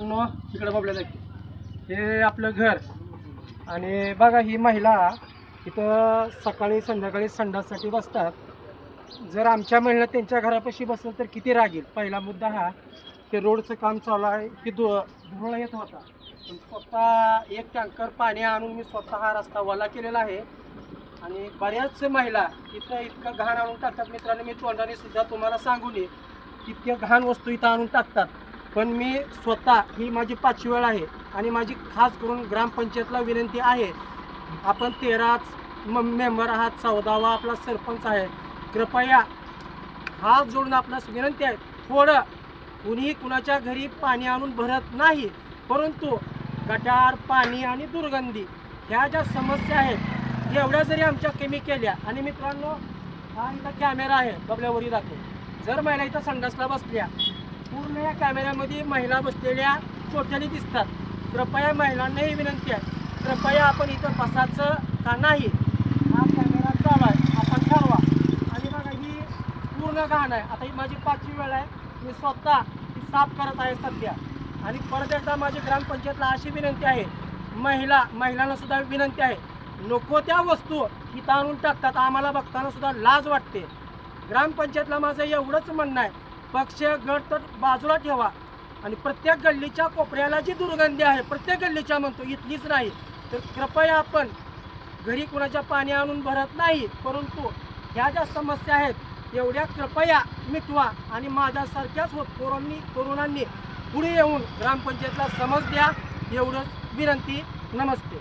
तिकडे बघल्या हे आपलं घर आणि बघा ही महिला इथं सकाळी संध्याकाळी संडाससाठी बसतात. जर आमच्या महिला त्यांच्या घरापाशी बसलं तर किती राग येईल. पहिला मुद्दा हा ते रोडचं काम चालू आहे की धुरळा येत होता, पण स्वतः एक टँकर पाणी आणून मी स्वतः हा रस्ता ओला केलेला आहे. आणि बऱ्याच महिला इथं इतकं घाण आणून टाकतात. मित्रांनो, मी तोंडाने सुद्धा तुम्हाला सांगू नये इतक्या घाण वस्तू इथं आणून टाकतात. पण मी स्वतः ही माझी 5वी वेळ आहे आणि माझी खास करून ग्रामपंचायतला विनंती आहे. आपण 13च मेंबर आहात, 14वा आपला सरपंच आहे. कृपया हात जोडून आपणास विनंती आहे, थोडं कुणीही कुणाच्या घरी पाणी आणून भरत नाही, परंतु गटार पाणी आणि दुर्गंधी ह्या ज्या समस्या आहेत एवढ्या जरी आमच्या कमी केल्या. आणि मित्रांनो, हा इथं कॅमेरा आहे बबल्यावरही दाखव. जर महिला इथं संडासला बसल्या, पूर्ण या कॅमेऱ्यामध्ये महिला बसलेल्या चोट्याने दिसतात. कृपया महिलांनाही विनंती आहे, कृपया आपण इथं बसायचं का नाही, हा कॅमेरा चालू आहे, आपण ठरवा. आणि बघा ही पूर्ण घाण आहे. आता ही माझी 5वी वेळ आहे, मी स्वतः ही साफ करत आहे सध्या. आणि परत एकदा माझी ग्रामपंचायतला अशी विनंती आहे, महिलांना सुद्धा विनंती आहे, नको त्या वस्तू इथं आणून टाकतात. आम्हाला बघताना सुद्धा लाज वाटते. ग्रामपंचायतला माझं एवढंच म्हणणं आहे, पक्ष गट तर बाजूला ठेवा आणि प्रत्येक गल्लीच्या कोपऱ्याला जी दुर्गंधी आहे, प्रत्येक गल्लीच्या म्हणतो, इथलीच नाही, तर कृपया आपण घरी कुणाच्या पाणी आणून भरत नाही, परंतु ह्या ज्या समस्या आहेत एवढ्या कृपया मिटवा. आणि माझ्यासारख्याच तरुणांनी पुढे येऊन ग्रामपंचायतला समज द्या, एवढंच विनंती. नमस्ते.